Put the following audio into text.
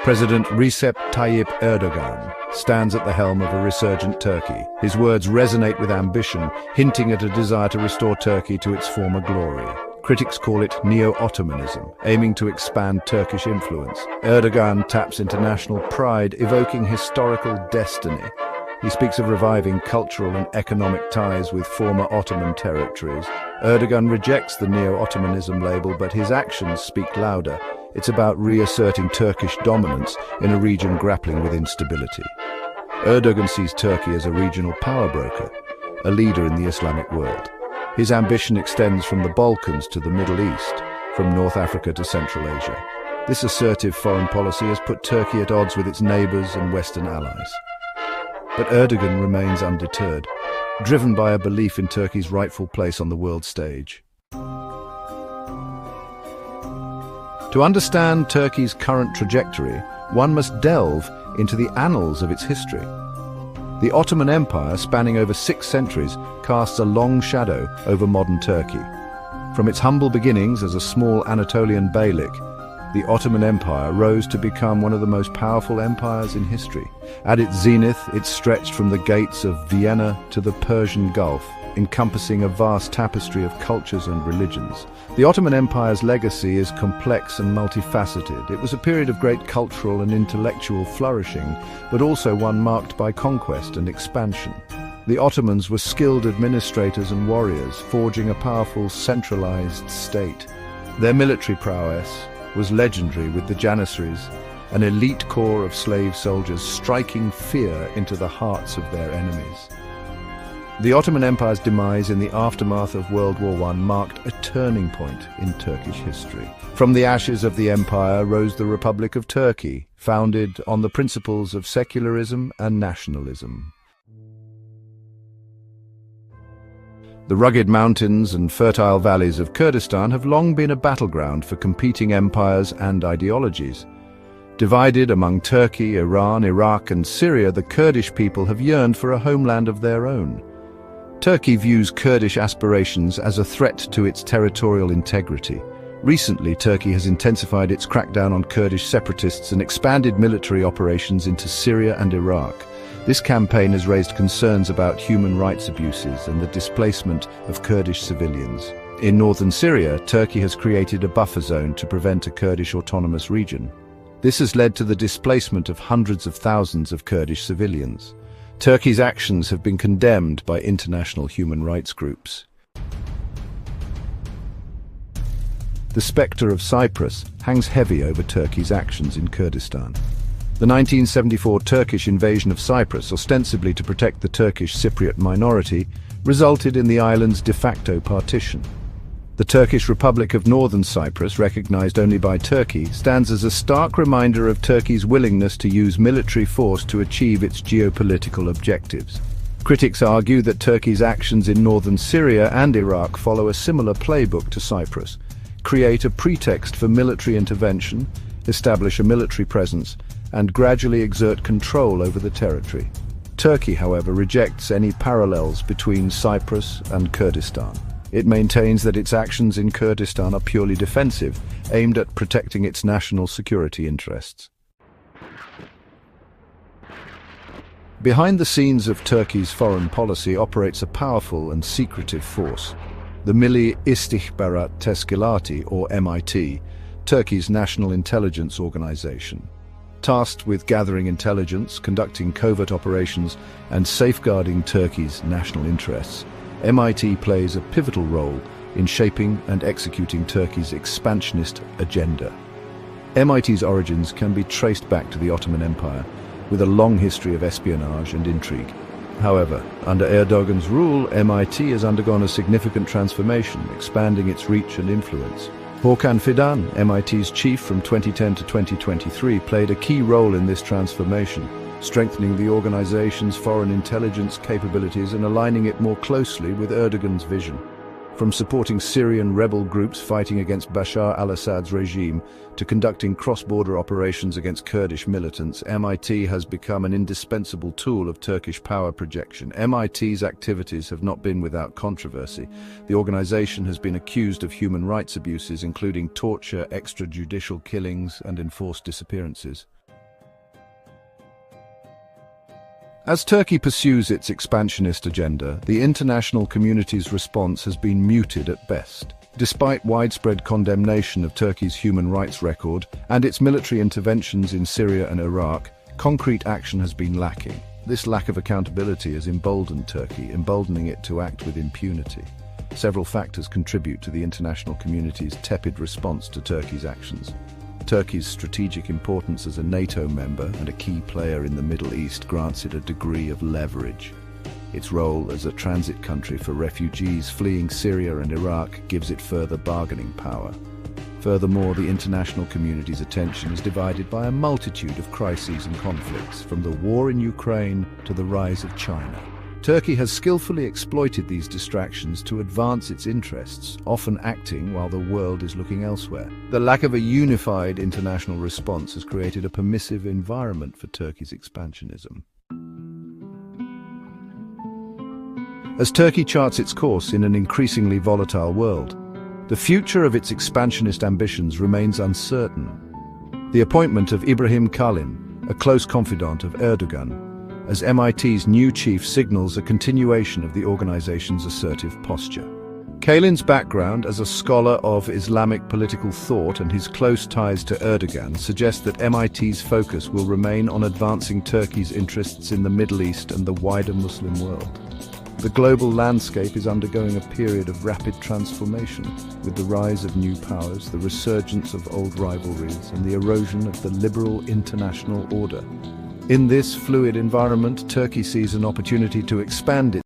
President Recep Tayyip Erdogan stands at the helm of a resurgent Turkey. His words resonate with ambition, hinting at a desire to restore Turkey to its former glory. Critics call it neo-Ottomanism, aiming to expand Turkish influence. Erdogan taps into national pride, evoking historical destiny. He speaks of reviving cultural and economic ties with former Ottoman territories. Erdogan rejects the neo-Ottomanism label, but his actions speak louder. It's about reasserting Turkish dominance in a region grappling with instability. Erdogan sees Turkey as a regional power broker, a leader in the Islamic world. His ambition extends from the Balkans to the Middle East, from North Africa to Central Asia. This assertive foreign policy has put Turkey at odds with its neighbors and Western allies. But Erdogan remains undeterred, driven by a belief in Turkey's rightful place on the world stage. To understand Turkey's current trajectory, one must delve into the annals of its history. The Ottoman Empire, spanning over 6 centuries, casts a long shadow over modern Turkey. From its humble beginnings as a small Anatolian beylik, the Ottoman Empire rose to become one of the most powerful empires in history. At its zenith, it stretched from the gates of Vienna to the Persian Gulf, encompassing a vast tapestry of cultures and religions. The Ottoman Empire's legacy is complex and multifaceted. It was a period of great cultural and intellectual flourishing, but also one marked by conquest and expansion. The Ottomans were skilled administrators and warriors, forging a powerful, centralized state. Their military prowess was legendary, with the Janissaries, an elite corps of slave soldiers striking fear into the hearts of their enemies. The Ottoman Empire's demise in the aftermath of World War I marked a turning point in Turkish history. From the ashes of the empire rose the Republic of Turkey, founded on the principles of secularism and nationalism. The rugged mountains and fertile valleys of Kurdistan have long been a battleground for competing empires and ideologies. Divided among Turkey, Iran, Iraq and Syria, the Kurdish people have yearned for a homeland of their own. Turkey views Kurdish aspirations as a threat to its territorial integrity. Recently, Turkey has intensified its crackdown on Kurdish separatists and expanded military operations into Syria and Iraq. This campaign has raised concerns about human rights abuses and the displacement of Kurdish civilians. In northern Syria, Turkey has created a buffer zone to prevent a Kurdish autonomous region. This has led to the displacement of hundreds of thousands of Kurdish civilians. Turkey's actions have been condemned by international human rights groups. The spectre of Cyprus hangs heavy over Turkey's actions in Kurdistan. The 1974 Turkish invasion of Cyprus, ostensibly to protect the Turkish Cypriot minority, resulted in the island's de facto partition. The Turkish Republic of Northern Cyprus, recognized only by Turkey, stands as a stark reminder of Turkey's willingness to use military force to achieve its geopolitical objectives. Critics argue that Turkey's actions in northern Syria and Iraq follow a similar playbook to Cyprus: create a pretext for military intervention, establish a military presence, and gradually exert control over the territory. Turkey, however, rejects any parallels between Cyprus and Kurdistan. It maintains that its actions in Kurdistan are purely defensive, aimed at protecting its national security interests. Behind the scenes of Turkey's foreign policy operates a powerful and secretive force, the Milli İstihbarat Teşkilatı, or MIT, Turkey's national intelligence organization. Tasked with gathering intelligence, conducting covert operations, and safeguarding Turkey's national interests, MIT plays a pivotal role in shaping and executing Turkey's expansionist agenda. MIT's origins can be traced back to the Ottoman Empire, with a long history of espionage and intrigue. However, under Erdogan's rule, MIT has undergone a significant transformation, expanding its reach and influence. Hakan Fidan, MIT's chief from 2010 to 2023, played a key role in this transformation, strengthening the organization's foreign intelligence capabilities and aligning it more closely with Erdogan's vision. From supporting Syrian rebel groups fighting against Bashar al-Assad's regime to conducting cross-border operations against Kurdish militants, MIT has become an indispensable tool of Turkish power projection. MIT's activities have not been without controversy. The organization has been accused of human rights abuses, including torture, extrajudicial killings, and enforced disappearances. As Turkey pursues its expansionist agenda, the international community's response has been muted at best. Despite widespread condemnation of Turkey's human rights record and its military interventions in Syria and Iraq, concrete action has been lacking. This lack of accountability has emboldened Turkey, emboldening it to act with impunity. Several factors contribute to the international community's tepid response to Turkey's actions. Turkey's strategic importance as a NATO member and a key player in the Middle East grants it a degree of leverage. Its role as a transit country for refugees fleeing Syria and Iraq gives it further bargaining power. Furthermore, the international community's attention is divided by a multitude of crises and conflicts, from the war in Ukraine to the rise of China. Turkey has skillfully exploited these distractions to advance its interests, often acting while the world is looking elsewhere. The lack of a unified international response has created a permissive environment for Turkey's expansionism. As Turkey charts its course in an increasingly volatile world, the future of its expansionist ambitions remains uncertain. The appointment of Ibrahim Kalin, a close confidant of Erdogan, as MIT's new chief signals a continuation of the organization's assertive posture. Kalin's background as a scholar of Islamic political thought and his close ties to Erdogan suggest that MIT's focus will remain on advancing Turkey's interests in the Middle East and the wider Muslim world. The global landscape is undergoing a period of rapid transformation, with the rise of new powers, the resurgence of old rivalries, and the erosion of the liberal international order. In this fluid environment, Turkey sees an opportunity to expand its